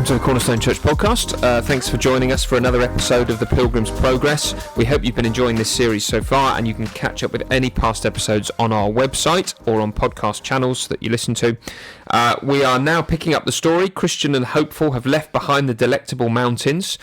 to the Cornerstone Church podcast. Thanks for joining us for another episode of the Pilgrim's Progress. We hope you've been enjoying this series so far, and you can catch up with any past episodes on our website or on podcast channels that you listen to. We are now picking up the story. Christian and Hopeful have left behind the Delectable Mountains,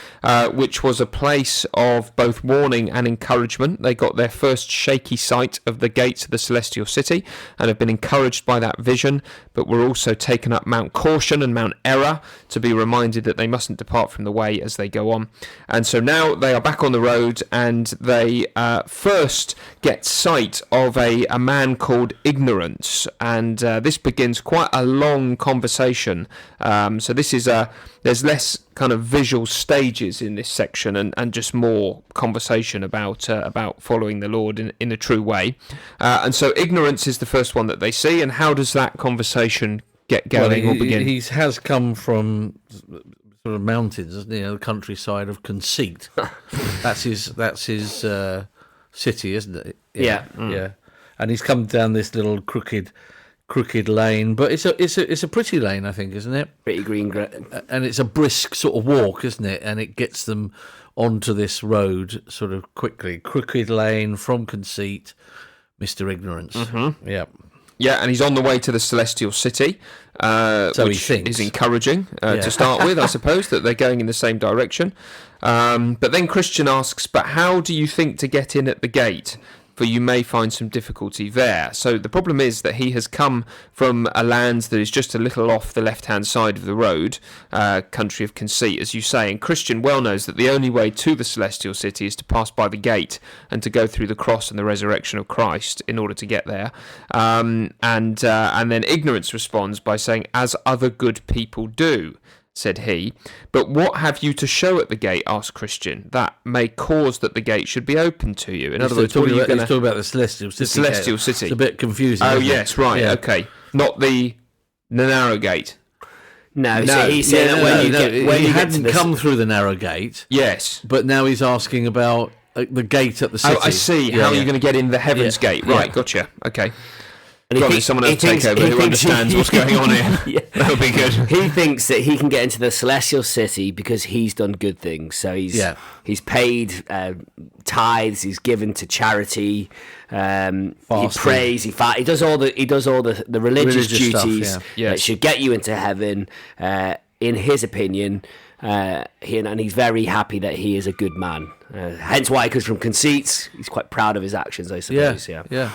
which was a place of both warning and encouragement. They got their first shaky sight of the gates of the Celestial City and have been encouraged by that vision, but were also taken up Mount Caution and Mount Error to be reminded that they mustn't depart from the way as they go on. And so now they are back on the road, and they first get sight of a man called Ignorance, and this begins quite a long conversation. So this is there's less kind of visual stages in this section, and just more conversation about following the Lord in a true way. And so Ignorance is the first one that they see. And how does that conversation get going or begin? He has come from sort of mountains, isn't he? The countryside of Conceit. That's his city, isn't it? Yeah. Yeah. And he's come down this little crooked lane, but it's a pretty lane, I think, isn't it? Pretty green, and it's a brisk sort of walk, isn't it? And it gets them onto this road sort of quickly. Crooked lane from Conceit, Mr. Ignorance. Mm-hmm. Yeah. Yeah, and he's on the way to the Celestial City, which is encouraging to start with, I suppose, that they're going in the same direction. But then Christian asks, but how do you think to get in at the gate? For you may find some difficulty there. So the problem is that he has come from a land that is just a little off the left-hand side of the road, country of Conceit, as you say. And Christian well knows that the only way to the Celestial City is to pass by the gate and to go through the cross and the resurrection of Christ in order to get there. And then Ignorance responds by saying, as other good people do, said he. But what have you to show at the gate? Asked Christian. That may cause that the gate should be open to you. In other words, what are you going to... He's talking about the Celestial City. The Celestial City. It's a bit confusing. Oh, yes, right, yeah. Okay. Not the narrow gate. No, so he's saying that when you hadn't come through the narrow gate. Yes. But now he's asking about the gate at the city. Oh, I see. How are you going to get in the Heaven's Gate? Right, gotcha. Okay. And someone else take over who understands what's going on here. Yeah. That'll be good. He thinks that he can get into the Celestial City because he's done good things. So he's paid tithes, he's given to charity, he prays, he does all the religious duties stuff, that should get you into heaven. In his opinion, and he's very happy that he is a good man. Hence why he comes from Conceit. He's quite proud of his actions, I suppose. Yeah.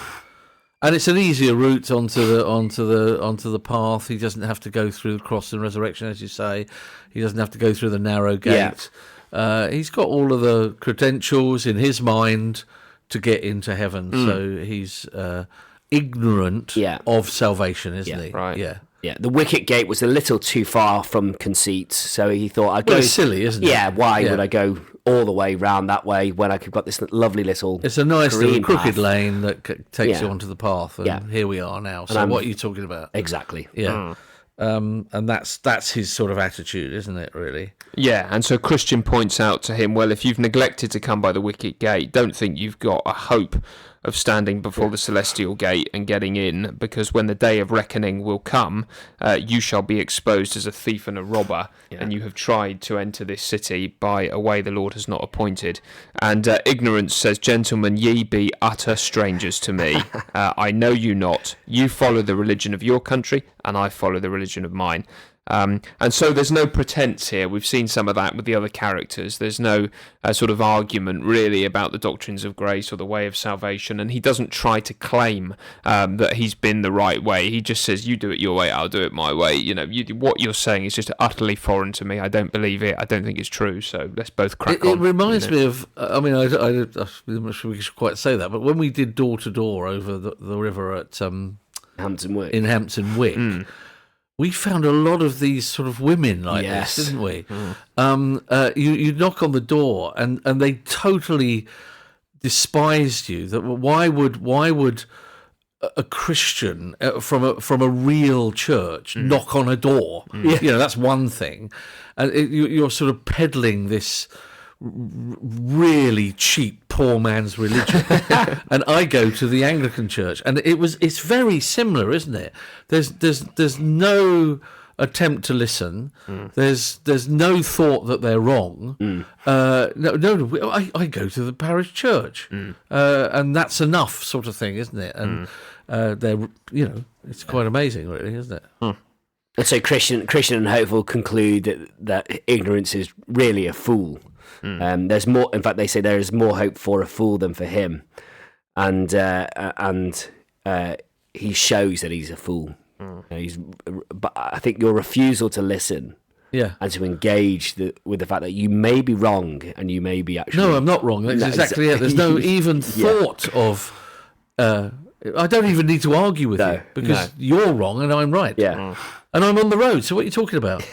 And it's an easier route onto the path. He doesn't have to go through the cross and resurrection, as you say. He doesn't have to go through the narrow gate. He's got all of the credentials in his mind to get into heaven. So he's ignorant of salvation, isn't he? Right. Yeah, the wicket gate was a little too far from Conceit, so he thought, I'd go... Well, it's silly, isn't it? Yeah, why would I go all the way round that way when I could got this lovely little... It's a nice little crooked path. lane that takes you onto the path, and here we are now. So what are you talking about? Exactly. Yeah. And that's his sort of attitude, isn't it, really? Yeah, and so Christian points out to him, well, if you've neglected to come by the wicket gate, don't think you've got a hope of standing before the Celestial Gate and getting in, because when the day of reckoning will come, you shall be exposed as a thief and a robber, and you have tried to enter this city by a way the Lord has not appointed. And Ignorance says, gentlemen, ye be utter strangers to me. I know you not. You follow the religion of your country, and I follow the religion of mine. And so there's no pretense here. We've seen some of that with the other characters. There's no sort of argument really about the doctrines of grace or the way of salvation, and he doesn't try to claim that he's been the right way. He just says, you do it your way, I'll do it my way. You know, what you're saying is just utterly foreign to me. I don't believe it. I don't think it's true. So let's both crack on. It reminds me of, I mean, I'm not sure we should quite say that, but when we did door-to-door over the river at Hampton Wick. In Hampton Wick, we found a lot of these sort of women like this, didn't we? You knock on the door and they totally despised you. That why would a Christian from a real church knock on a door? You know, that's one thing, and you're sort of peddling this really cheap poor man's religion. And I go to the Anglican church, and it's very similar, isn't it? There's no attempt to listen. There's no thought that they're wrong. I go to the parish church, and that's enough, sort of thing, isn't it? And they're, it's quite amazing, really, isn't it? And so Christian and Hopeful conclude that ignorance is really a fool. There's more. In fact, they say there is more hope for a fool than for him, and he shows that he's a fool. But I think your refusal to listen, and to engage with the fact that you may be wrong and you may be actually. No, I'm not wrong. That's exactly it. There's no even thought of. I don't even need to argue with you because you're wrong and I'm right. Yeah. And I'm on the road. So what are you talking about?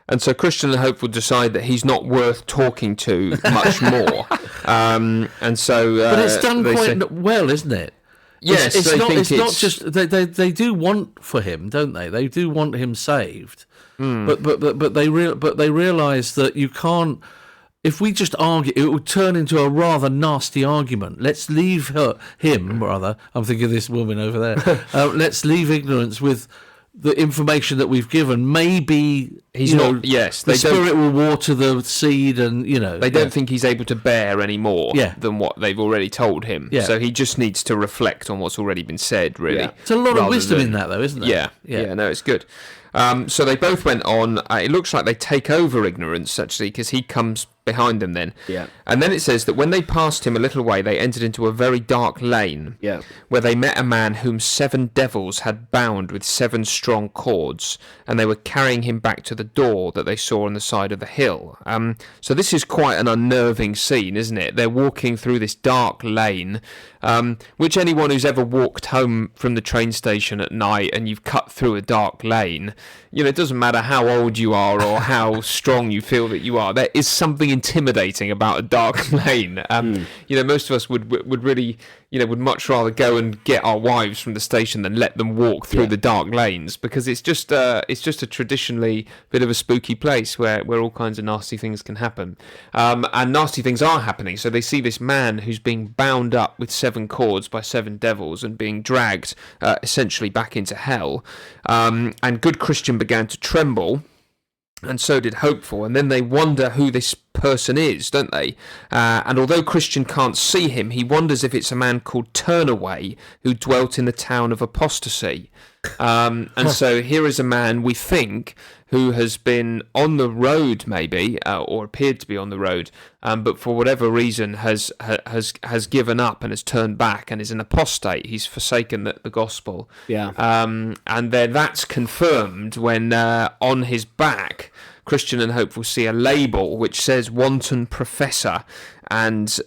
And so Christian and Hopeful decide that he's not worth talking to much more. And so, but it's done quite well, isn't it? Yes, it's not just they do want for him, don't they? They do want him saved, but they realise that you can't. If we just argue, it will turn into a rather nasty argument. Let's leave him. I'm thinking of this woman over there. Let's leave ignorance with the information that we've given. Maybe he's not. Yes, the Spirit will water the seed, and they don't think he's able to bear any more than what they've already told him. Yeah. So he just needs to reflect on what's already been said. Really, it's a lot of wisdom in that, though, isn't there? Yeah. No, it's good. So they both went on. It looks like they take over ignorance, actually, because he comes behind them then. Yeah. And then it says that when they passed him a little way, they entered into a very dark lane, where they met a man whom 7 devils had bound with 7 strong cords, and they were carrying him back to the door that they saw on the side of the hill. So this is quite an unnerving scene, isn't it? They're walking through this dark lane, which anyone who's ever walked home from the train station at night and you've cut through a dark lane, it doesn't matter how old you are or how strong you feel that you are, there is something intimidating about a dark lane. Most of us would really, would much rather go and get our wives from the station than let them walk through the dark lanes, because it's just a traditionally bit of a spooky place where all kinds of nasty things can happen, and nasty things are happening. So they see this man who's being bound up with 7 cords by 7 devils and being dragged essentially back into hell, and good Christian began to tremble, and so did Hopeful, and then they wonder who this person is, don't they? And although Christian can't see him, he wonders if it's a man called Turnaway who dwelt in the town of apostasy. And so here is a man, we think, who has been on the road, maybe, or appeared to be on the road, but for whatever reason has given up and has turned back and is an apostate. He's forsaken the gospel. Yeah. And then that's confirmed when on his back, Christian and Hopeful see a label which says "wanton professor" and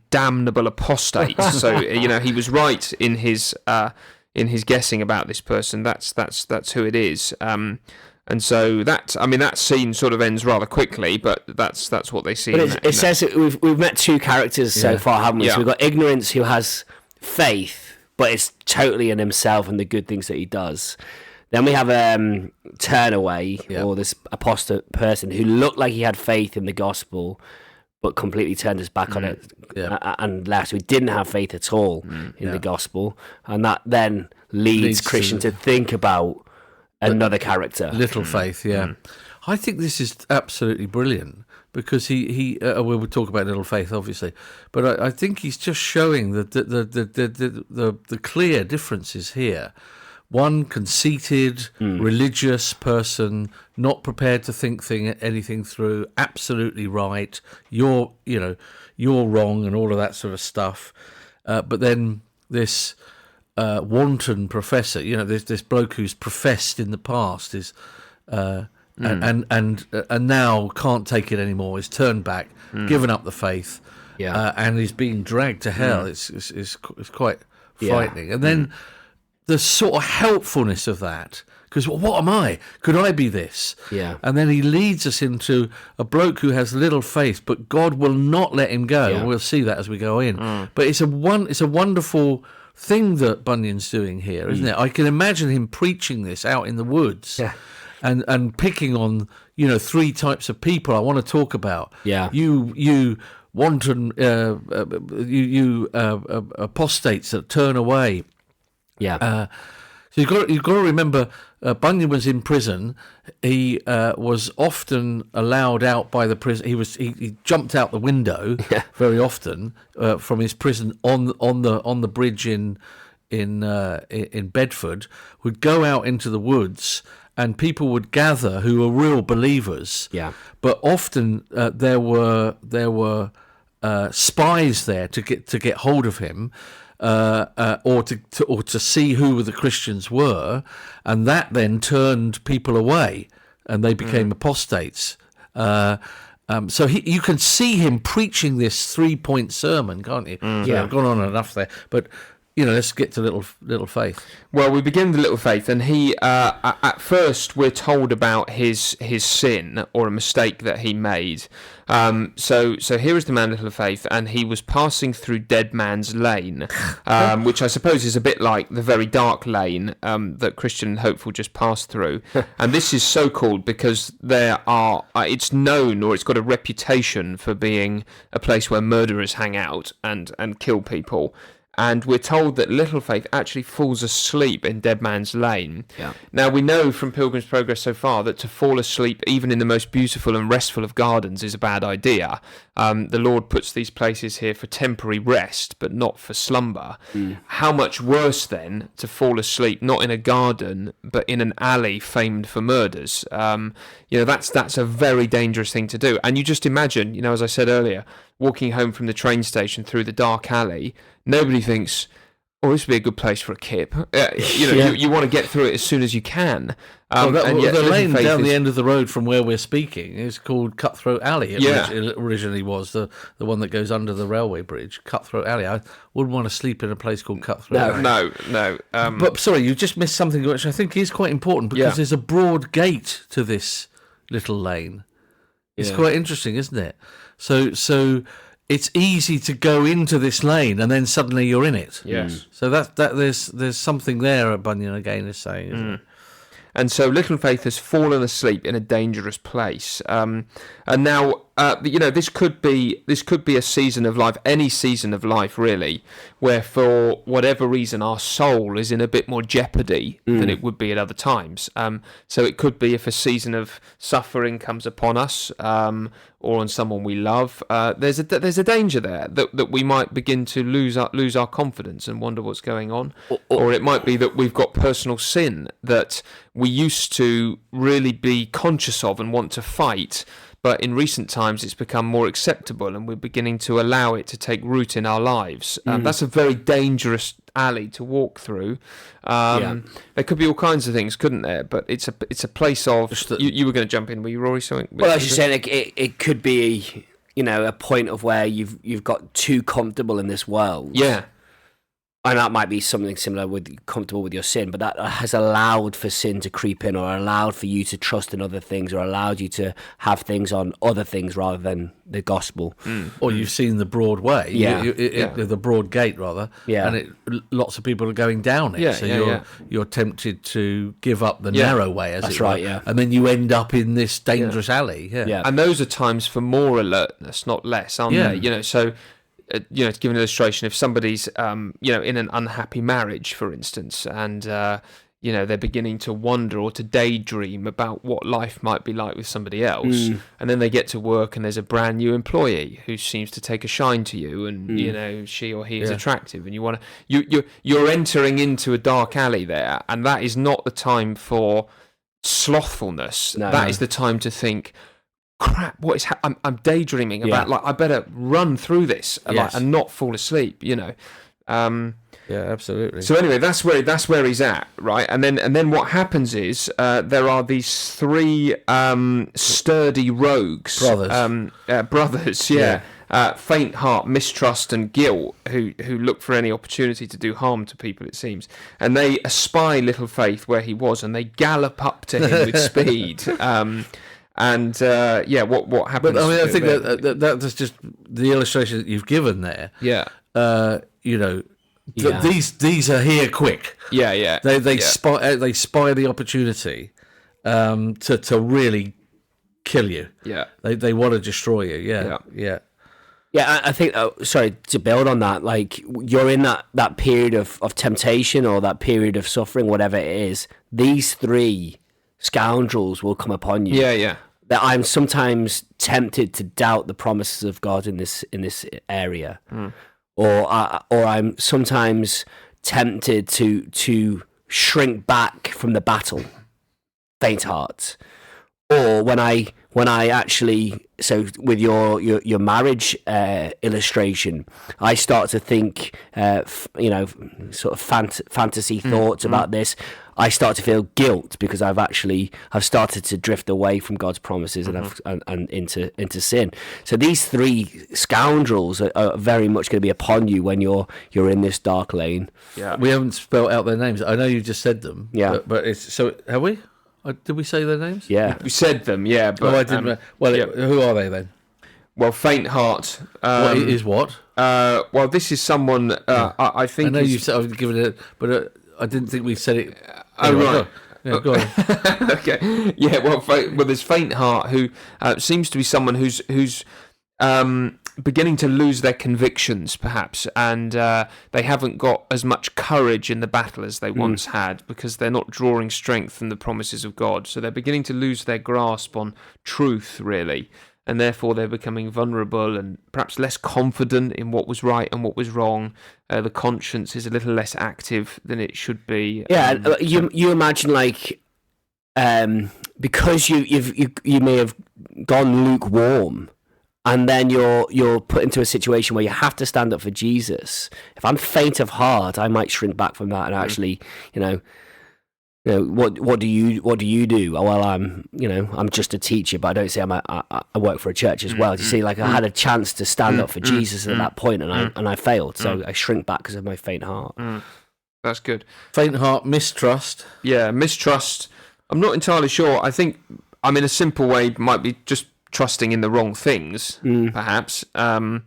damnable apostate. So he was right in his guessing about this person. That's who it is. And so that scene sort of ends rather quickly, but that's what they see. But it says that we've met 2 characters so far, haven't we? Yeah. So we've got Ignorance, who has faith, but it's totally in himself and the good things that he does. Then we have Turnaway, or this apostate person who looked like he had faith in the gospel, but completely turned his back on it and left. We didn't have faith at all in the gospel, and that then leads Christian to think about another character. Little faith, I think this is absolutely brilliant, because he we'll talk about Little Faith, obviously, but I think he's just showing the clear differences here. One conceited, religious person, not prepared to think anything through, absolutely right. You're wrong, and all of that sort of stuff. But then this wanton professor, this bloke who's professed in the past is, and now can't take it anymore. Is turned back, given up the faith, and is being dragged to hell. It's quite frightening. And then the sort of helpfulness of that, because what am I? Could I be this? Yeah. And then he leads us into a bloke who has little faith, but God will not let him go. And we'll see that as we go in. But it's a wonderful thing that Bunyan's doing here, isn't it? I can imagine him preaching this out in the woods, and picking on 3 types of people I want to talk about. Yeah. You wanton, you apostates that turn away. So you've got to remember, Bunyan was in prison. He was often allowed out by the prison. He jumped out the window very often from his prison on the bridge in Bedford. Would go out into the woods, and people would gather who were real believers. Yeah. But often there were spies there to get hold of him. Or to see who the Christians were, and that then turned people away, and they became apostates. So you can see him preaching this 3-point sermon, can't you? Yeah, I've gone on enough there, but let's get to little Faith. Well, we begin with little Faith, and he at first we're told about his sin or a mistake that he made. So here is the man, little Faith, and he was passing through Dead Man's Lane, which I suppose is a bit like the very dark lane that Christian and Hopeful just passed through. And this is so called because it's known, or it's got a reputation for being a place where murderers hang out and kill people. And we're told that little Faith actually falls asleep in Dead Man's Lane. Yeah. Now, we know from Pilgrim's Progress so far that to fall asleep even in the most beautiful and restful of gardens is a bad idea. The Lord puts these places here for temporary rest, but not for slumber. How much worse, then, to fall asleep not in a garden, but in an alley famed for murders? That's a very dangerous thing to do. And you just imagine, as I said earlier, walking home from the train station through the dark alley, nobody thinks, this would be a good place for a kip. You want to get through it as soon as you can. The lane down the end of the road from where we're speaking is called Cutthroat Alley. It originally was the one that goes under the railway bridge, Cutthroat Alley. I wouldn't want to sleep in a place called Cutthroat Alley. No. But sorry, you just missed something which I think is quite important, because there's a broad gate to this little lane. It's quite interesting, isn't it? So it's easy to go into this lane and then suddenly you're in it. Yes. So that there's something there, Bunyan again is saying, isn't it? And so little Faith has fallen asleep in a dangerous place. And now, this could be a season of life, any season of life really, where for whatever reason our soul is in a bit more jeopardy than it would be at other times. So it could be if a season of suffering comes upon us, or on someone we love. There's a danger there that we might begin to lose our confidence and wonder what's going on. Or it might be that we've got personal sin that we used to really be conscious of and want to fight, but in recent times it's become more acceptable and we're beginning to allow it to take root in our lives. That's a very dangerous alley to walk through. There could be all kinds of things, couldn't there? But it's a place of... You were going to jump in, were you, Rory? Something? Well, I was just saying, it could be, a point of where you've got too comfortable in this world. Yeah. And that might be something similar with comfortable with your sin, but that has allowed for sin to creep in, or allowed for you to trust in other things, or allowed you to have things on other things rather than the gospel. Or you've seen the broad way, the broad gate rather, and lots of people are going down it. You're tempted to give up the narrow way, as that's it right, were, and then you end up in this dangerous alley. Yeah, and those are times for more alertness, not less, aren't they? So. To give an illustration, if somebody's, in an unhappy marriage, for instance, and, they're beginning to wonder or to daydream about what life might be like with somebody else, and then they get to work and there's a brand new employee who seems to take a shine to you, and, she or he is attractive, and you're entering into a dark alley there, and that is not the time for slothfulness. That is the time to think, crap, what is I'm daydreaming about, I better run through this and not fall asleep, absolutely. So anyway, that's where he's at, right? And then what happens is there are these three sturdy rogues, brothers, faint heart, mistrust, and guilt, who look for any opportunity to do harm to people, it seems, and they espy little Faith where he was, and they gallop up to him with speed. And what happens? But I think that's just the illustration that you've given there. Yeah. These are here quick. Yeah. They spy the opportunity to really kill you. Yeah. They want to destroy you. Yeah. Yeah, I think, sorry, to build on that, like, you're in that period of temptation or that period of suffering, whatever it is, these three scoundrels will come upon you. Yeah. That I'm sometimes tempted to doubt the promises of God in this area. Or I'm sometimes tempted to shrink back from the battle, faint heart. Or when I actually, so with your marriage illustration, I start to think, sort of fantasy thoughts about this. I start to feel guilt because I've started to drift away from God's promises and into sin. So these three scoundrels are very much going to be upon you when you're in this dark lane. Yeah, we haven't spelled out their names. I know you just said them. Yeah, but it's so. Have we? Did we say their names? Yeah, we said them. Yeah, but I didn't. Who are they then? Well, faint heart. What is what? Well, this is someone. I think. I know you said I was giving it, but I didn't think we said it. Right. Go on. Okay. Yeah. Well, there's faint heart, who seems to be someone who's beginning to lose their convictions, perhaps, and they haven't got as much courage in the battle as they once had, because they're not drawing strength from the promises of God. So they're beginning to lose their grasp on truth, really, and therefore they're becoming vulnerable and perhaps less confident in what was right and what was wrong. The conscience is a little less active than it should be. Yeah, you imagine, like, because you may have gone lukewarm, and then you're put into a situation where you have to stand up for Jesus. If I'm faint of heart, I might shrink back from that and actually, what do you do? Well, I'm just a teacher, but I don't say I work for a church as well. You see, like, I had a chance to stand up for Jesus at that point, and I failed, so I shrink back because of my faint heart. That's good. Faint heart, mistrust. Yeah, mistrust. I'm not entirely sure. I think, in a simple way, might be just trusting in the wrong things, perhaps. I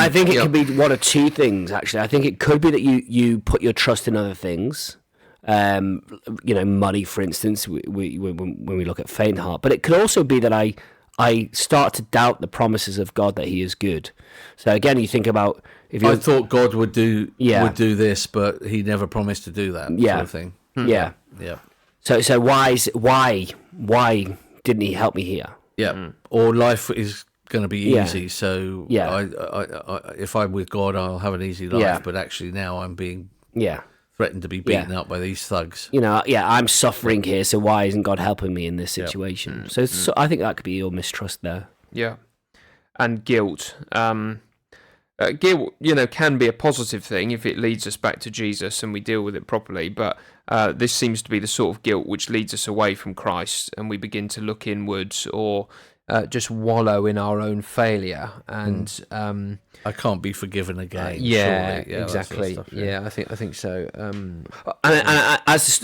think it could be one of two things, actually. I think it could be that you put your trust in other things, money, for instance, when we look at faint heart. But it could also be that I start to doubt the promises of God that He is good. So again, you think about I thought God would do this, but He never promised to do that. Yeah, sort of thing. Yeah. So why didn't He help me here? Yeah, or life is going to be easy. So I if I'm with God, I'll have an easy life. Yeah. But actually, now I'm being threatened to be beaten up by these thugs. I'm suffering here. So why isn't God helping me in this situation? So I think that could be your mistrust there. Yeah, and guilt. Guilt, can be a positive thing if it leads us back to Jesus and we deal with it properly. But this seems to be the sort of guilt which leads us away from Christ, and we begin to look inwards or just wallow in our own failure. And I can't be forgiven again. Yeah, surely. exactly. That sort of stuff, I think so.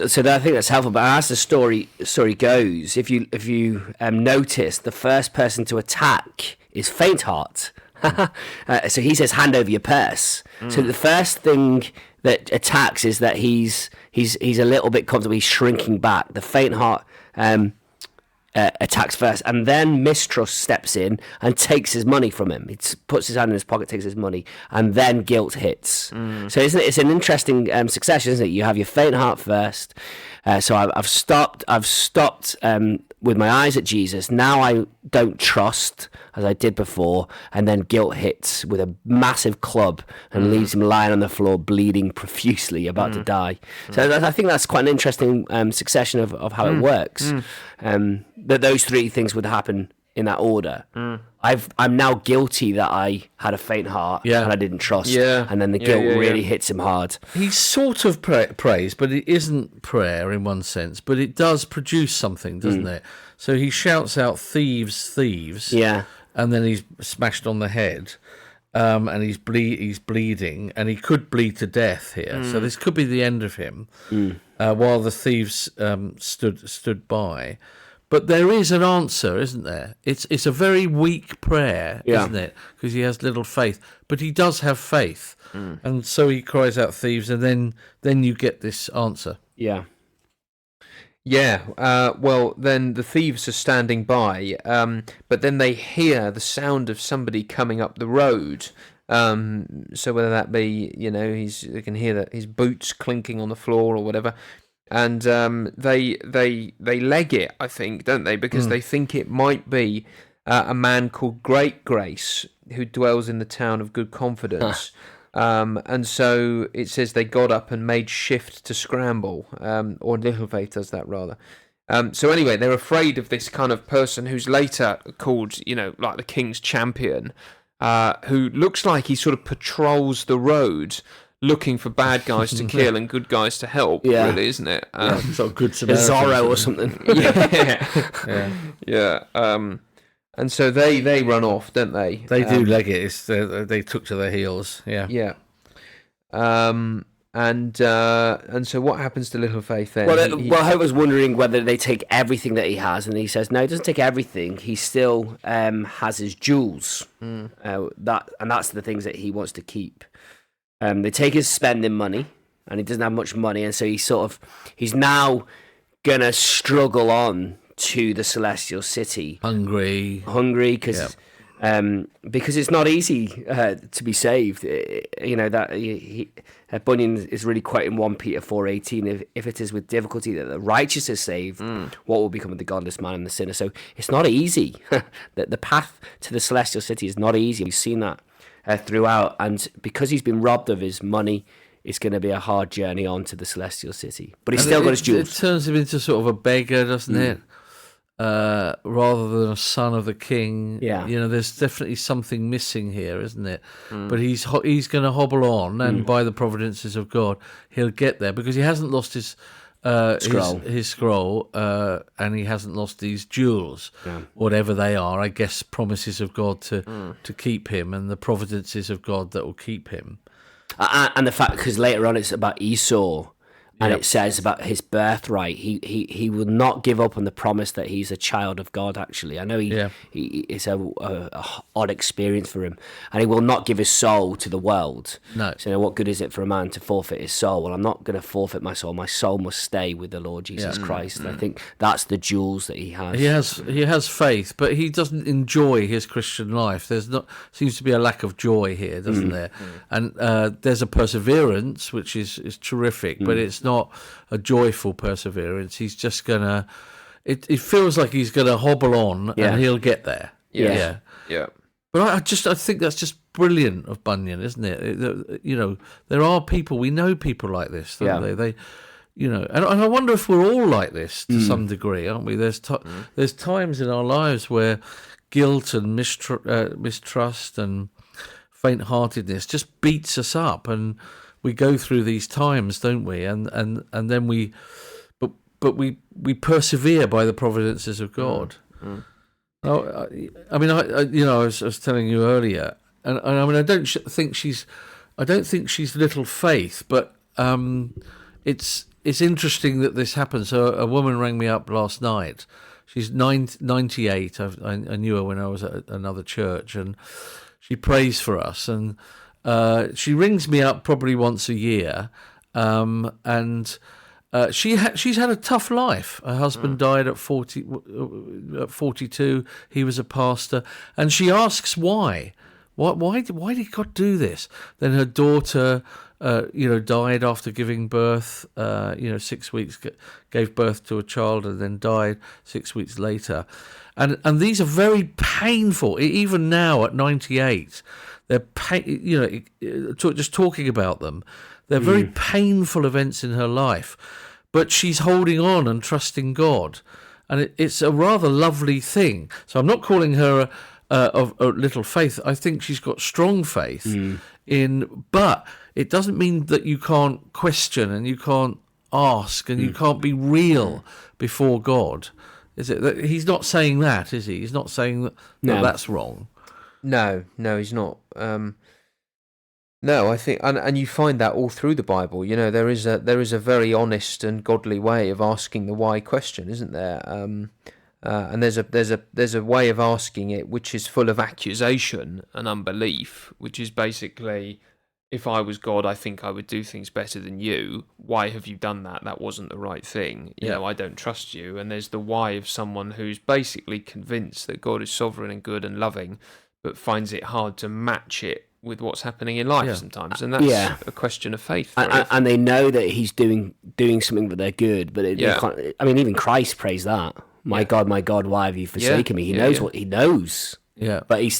So I think that's helpful. But as the story goes, if you notice, the first person to attack is faint heart. So he says, "Hand over your purse." So the first thing that attacks is that he's a little bit comfortable. He's shrinking back. The faint heart attacks first, and then mistrust steps in and takes his money from him. He puts his hand in his pocket, takes his money, and then guilt hits. So it's an interesting succession, isn't it? You have your faint heart first. So I've stopped with my eyes at Jesus. Now I don't trust as I did before, and then guilt hits with a massive club and leaves him lying on the floor, bleeding profusely, about to die. So I think that's quite an interesting succession of how it works. That those three things would happen in that order. I'm now guilty that I had a faint heart and I didn't trust, and then the guilt really hits him hard. He sort of prays, but it isn't prayer in one sense, but it does produce something, doesn't it? So he shouts out, "Thieves, thieves!" And then he's smashed on the head, and he's bleeding, and he could bleed to death here. So this could be the end of him, while the thieves stood by. But there is an answer, isn't there? It's a very weak prayer, isn't it? Because he has little faith, but he does have faith, and so he cries out, "Thieves!" and then you get this answer. Yeah, well, then the thieves are standing by, but then they hear the sound of somebody coming up the road. So whether that be, they can hear that his boots clinking on the floor or whatever, and they leg it, I think, don't they? Because they think it might be a man called Great Grace who dwells in the town of Good Confidence. And so it says they got up and made shift to scramble, or Littlefaith does that rather. So anyway, they're afraid of this kind of person who's later called, like the King's Champion, who looks like he sort of patrols the road looking for bad guys to kill and good guys to help, really, isn't it? Sort of good Samaritan. Zorro or something. Yeah. And so they run off, don't they? They do leg it. They took to their heels. Yeah. Yeah. And so what happens to Littlefaith then? Well, I was wondering whether they take everything that he has, and he says no, he doesn't take everything. He still has his jewels. That's the things that he wants to keep. They take his spending money, and he doesn't have much money, and so he's now gonna struggle on to the celestial city, hungry because it's not easy to be saved. Bunyan is really quoting 1 Peter 4:18. If it is with difficulty that the righteous is saved, what will become of the godless man and the sinner? So it's not easy. The path to the celestial city is not easy. We've seen that throughout, and because he's been robbed of his money, it's going to be a hard journey on to the celestial city. But he's still got his jewels. It turns him into sort of a beggar, doesn't it? Rather than a son of the king. There's definitely something missing here, isn't it? But he's going to hobble on, and by the providences of God, he'll get there because he hasn't lost his scroll, and he hasn't lost these jewels, whatever they are. I guess promises of God to keep him, and the providences of God that will keep him. And the fact, because later on it's about Esau. And it says about his birthright, he will not give up on the promise that he's a child of God. Actually, I know it's a odd experience for him, and he will not give his soul to the world. No. So, what good is it for a man to forfeit his soul? Well, I'm not going to forfeit my soul. My soul must stay with the Lord Jesus Christ. And I think that's the jewels that he has. He has faith, but he doesn't enjoy his Christian life. Seems to be a lack of joy here, doesn't there? And there's a perseverance which is terrific, but it's not a joyful perseverance. He's just gonna. It feels like he's gonna hobble on, and he'll get there. Yeah. But I think that's just brilliant of Bunyan, isn't it? There are people, we know people like this, don't they? They, and I wonder if we're all like this to some degree, aren't we? There's times in our lives where guilt and mistrust and faint-heartedness just beats us up, and we go through these times, don't we? And then we persevere by the providences of God. I was telling you earlier, and I mean, I don't think she's little faith, but it's interesting that this happens. So a woman rang me up last night. She's 98. I knew her when I was at another church, and she prays for us, and she rings me up probably once a year, and she's had a tough life. Her husband died at 42. He was a pastor, and she asks why. Why did God do this? Then her daughter, died after giving birth. 6 weeks, gave birth to a child and then died 6 weeks later, and these are very painful. Even now at 98. They're just talking about them. They're very painful events in her life, but she's holding on and trusting God, and it's a rather lovely thing. So I'm not calling her of little faith. I think she's got strong faith but it doesn't mean that you can't question and you can't ask and you can't be real before God. Is it that he's not saying that? Is he? He's not saying that that's wrong. No, he's not. No, I think, and you find that all through the Bible. There is a very honest and godly way of asking the why question, isn't there? And there's a way of asking it which is full of accusation and unbelief, which is basically, if I was God, I think I would do things better than you. Why have you done that? That wasn't the right thing. You know, I don't trust you. And there's the why of someone who's basically convinced that God is sovereign and good and loving, but finds it hard to match it with what's happening in life sometimes. And that's a question of faith. And they know that he's doing something that they're good, but I mean, even Christ prays that. My God, why have you forsaken me? He knows what he knows. Yeah. But it's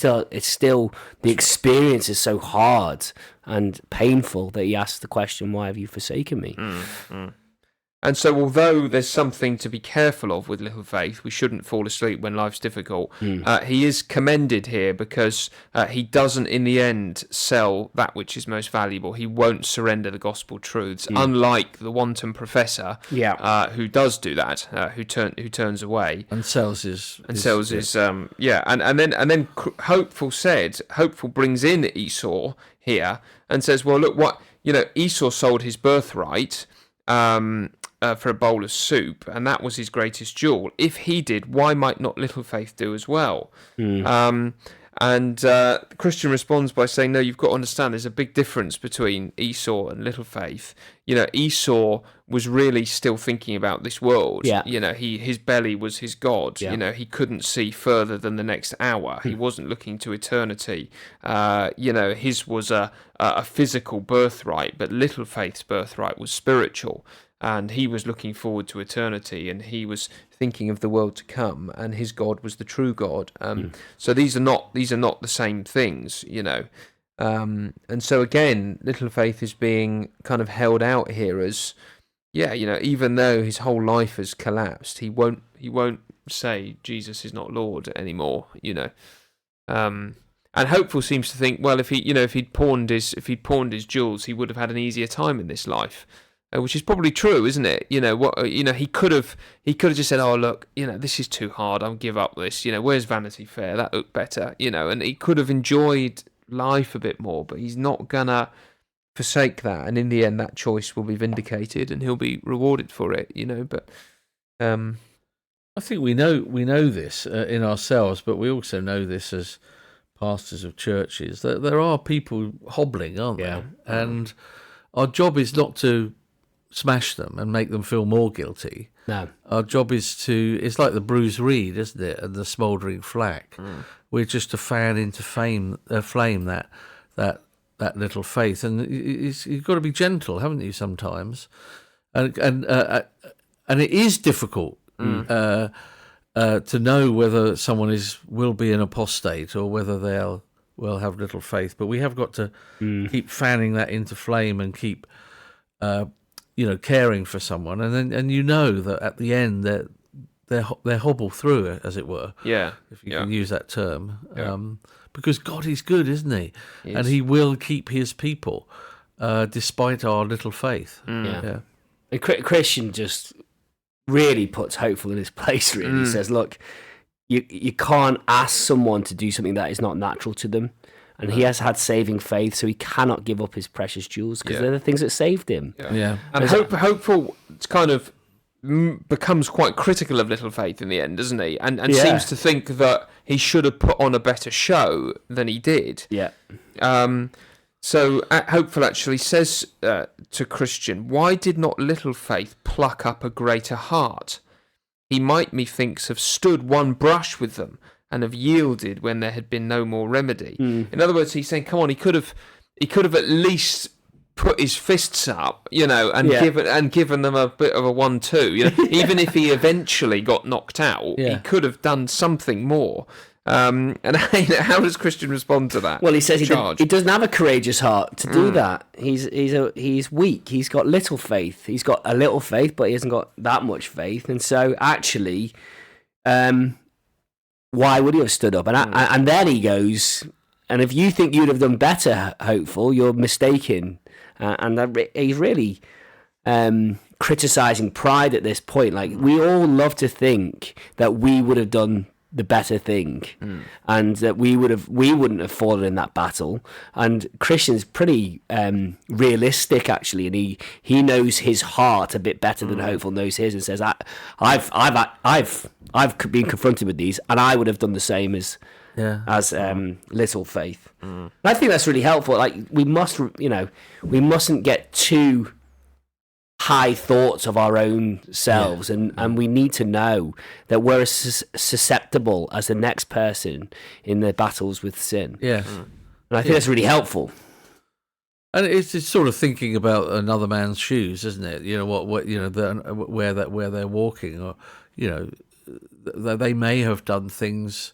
still the experience is so hard and painful that he asks the question, why have you forsaken me? And so although there's something to be careful of with little faith, we shouldn't fall asleep when life's difficult, he is commended here because he doesn't in the end sell that which is most valuable. He won't surrender the gospel truths, unlike the wanton professor who does do that, who turns away. And sells his... And then Hopeful brings in Esau here and says, well, look, Esau sold his birthright for a bowl of soup, and that was his greatest jewel. If he did, why might not little faith do as well? The Christian responds by saying, no, you've got to understand there's a big difference between Esau and little faith. Esau was really still thinking about this world. His belly was his God. He couldn't see further than the next hour. He wasn't looking to eternity. His was a physical birthright, but little faith's birthright was spiritual. And he was looking forward to eternity, and he was thinking of the world to come, and his God was the true God. So these are not the same things, and so again, little faith is being kind of held out here as, even though his whole life has collapsed, he won't say Jesus is not Lord anymore, And Hopeful seems to think, well, if he'd pawned his jewels, he would have had an easier time in this life. Which is probably true, isn't it? He could have just said, "Oh, look, this is too hard. I'll give up this. Where's Vanity Fair? That looked better." And he could have enjoyed life a bit more, but he's not gonna forsake that. And in the end, that choice will be vindicated, and he'll be rewarded for it. But I think we know this in ourselves, but we also know this as pastors of churches that there are people hobbling, aren't there? And our job is not to smash them and make them feel more guilty. No. Our job is it's like the bruised reed, isn't it, and the smouldering flack. We're just to fan into flame that little faith, and you've got to be gentle, haven't you, sometimes? And it is difficult to know whether someone will be an apostate or whether will have little faith, but we have got to keep fanning that into flame and keep caring for someone, and that at the end they hobble through it, as it were. If you can use that term. Because God is good, isn't he? And he will keep his people despite our little faith. And Christian just really puts Hopeful in his place, really. He says, look, you can't ask someone to do something that is not natural to them. And he has had saving faith, so he cannot give up his precious jewels because they're the things that saved him. And Hopeful kind of becomes quite critical of little faith in the end, doesn't he? And seems to think that he should have put on a better show than he did. So Hopeful actually says to Christian, why did not little faith pluck up a greater heart? He might, methinks, have stood one brush with them, and have yielded when there had been no more remedy. In other words, he's saying, come on, he could have at least put his fists up, and given them a bit of a 1-2. Even if he eventually got knocked out, he could have done something more. And how does Christian respond to that? Well, he says he doesn't have a courageous heart to do that. He's weak. He's got little faith. He's got a little faith, but he hasn't got that much faith. And so, actually, why would he have stood up? And then he goes, and if you think you'd have done better, Hopeful, you're mistaken. He's really criticising pride at this point. Like, we all love to think that we would have done the better thing, and that we wouldn't have fallen in that battle. And Christian's pretty realistic, actually, and he knows his heart a bit better than Hopeful knows his, and says, I've been confronted with these, and I would have done the same as as little faith. And I think that's really helpful. Like we mustn't get too high thoughts of our own selves, and we need to know that we're as susceptible as the next person in their battles with sin. Yeah, and I think that's really helpful. And it's sort of thinking about another man's shoes, isn't it? You know what where they're walking, or they may have done things,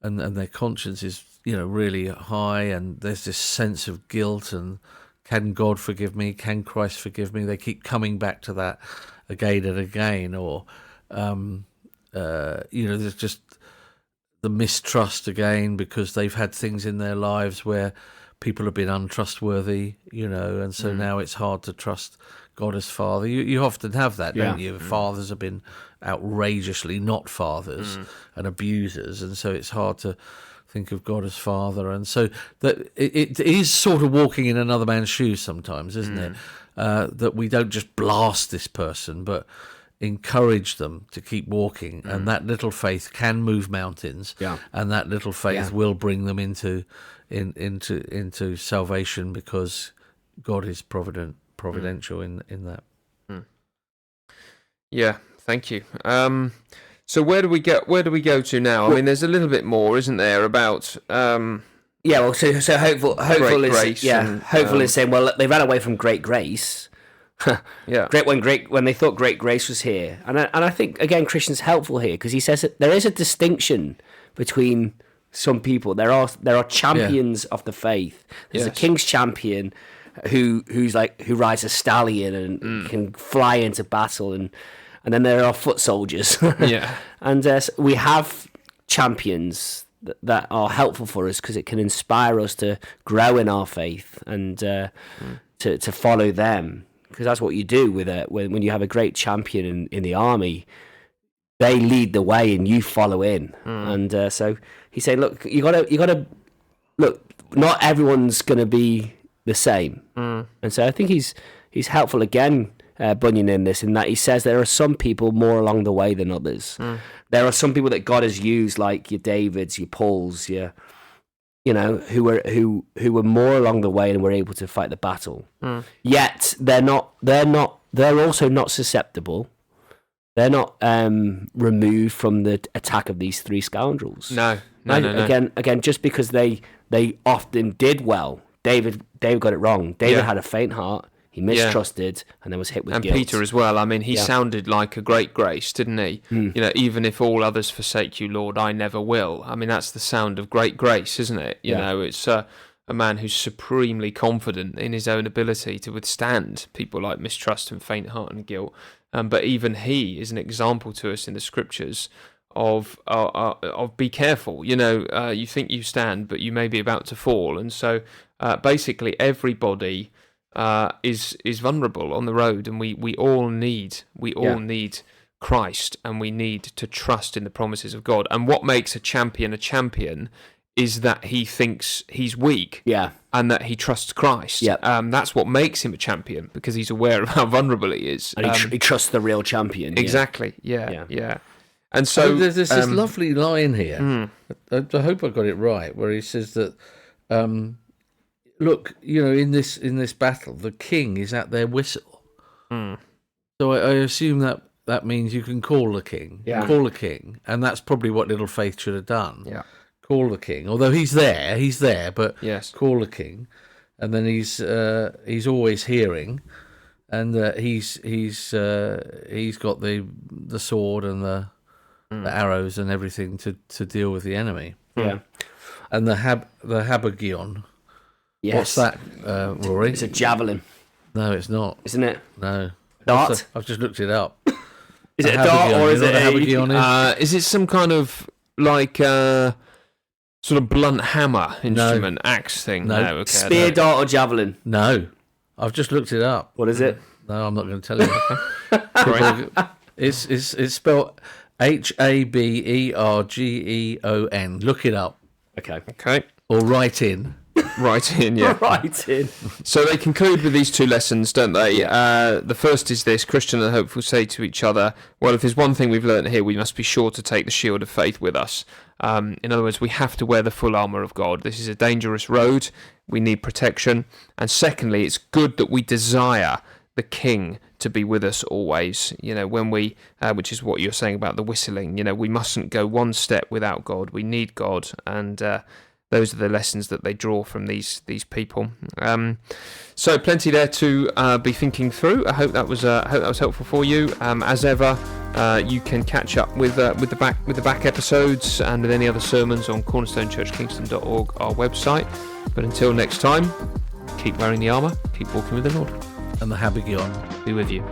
and their conscience is really high, and there's this sense of guilt and. Can God forgive me? Can Christ forgive me? They keep coming back to that again and again, or there's just the mistrust again because they've had things in their lives where people have been untrustworthy, and so now it's hard to trust God as Father. You often have that, don't you? Fathers have been outrageously not fathers and abusers, and so it's hard to think of God as Father, and so that it is sort of walking in another man's shoes sometimes, isn't it? That we don't just blast this person, but encourage them to keep walking, and that little faith can move mountains, and that little faith will bring them into salvation because God is providential in that. Yeah, thank you. So where do we go to now? I mean, there's a little bit more, isn't there, about so hopeful is grace hopeful is saying, well, they ran away from great grace. When they thought great grace was here, and I think again Christian's helpful here because he says that there is a distinction between some people. There are champions of the faith. There's a king's champion who rides a stallion and can fly into battle and then there are foot soldiers. And we have champions that are helpful for us because it can inspire us to grow in our faith and to follow them. Because that's what you do with when you have a great champion in the army. They lead the way and you follow in. And so he's saying, look, you gotta look. Not everyone's gonna be the same. And so I think he's helpful again. Bunyan in this, in that he says there are some people more along the way than others. There are some people that God has used, like your Davids, your Pauls, who were more along the way and were able to fight the battle. Yet they're also not susceptible. They're not removed from the attack of these three scoundrels. No. Again, just because they often did well. David got it wrong. David had a faint heart. He mistrusted and then was hit with guilt. And Peter as well. I mean, he sounded like a great grace, didn't he? Even if all others forsake you, Lord, I never will. I mean, that's the sound of great grace, isn't it? You know, it's a man who's supremely confident in his own ability to withstand people like mistrust and faint heart and guilt. But even he is an example to us in the scriptures of be careful. You think you stand, but you may be about to fall. And so basically everybody is vulnerable on the road, and we all need Christ, and we need to trust in the promises of God. And what makes a champion is that he thinks he's weak, and that he trusts Christ. That's what makes him a champion, because he's aware of how vulnerable he is, and he trusts the real champion. Exactly. Yeah. And so there's this lovely line here. I hope I got it right, where he says that. Look, in this battle, the king is at their whistle. So I assume that means you can call the king. Call the king, and that's probably what Little Faith should have done. Call the king. Although he's there, but call the king, and then he's always hearing, and he's got the sword and the arrows and everything to deal with the enemy. And the habergeon. Yes. What's that, Rory? It's a javelin. No, it's not. Isn't it? No. Dart? I've just looked it up. Is it a dart or is it a habergeon? Is it some kind of like sort of blunt hammer instrument, axe thing? No. Okay, spear, dart, or javelin? No. I've just looked it up. What is it? No, I'm not going to tell you. It's spelled Habergeon. Look it up. Okay. Okay. Or write in. Right in, yeah. Right in. So they conclude with these 2 lessons, don't they? The first is this: Christian and hopeful say to each other, well, if there's one thing we've learned here, we must be sure to take the shield of faith with us. In other words, we have to wear the full armour of God. This is a dangerous road. We need protection. And secondly, it's good that we desire the King to be with us always. When we, which is what you're saying about the whistling, we mustn't go one step without God. We need God, and those are the lessons that they draw from these people. So plenty there to be thinking through. I hope that was helpful for you. As ever, you can catch up with the back episodes and with any other sermons on cornerstonechurchkingston.org, our website. But until next time, keep wearing the armour, keep walking with the Lord. And the Habagion be with you.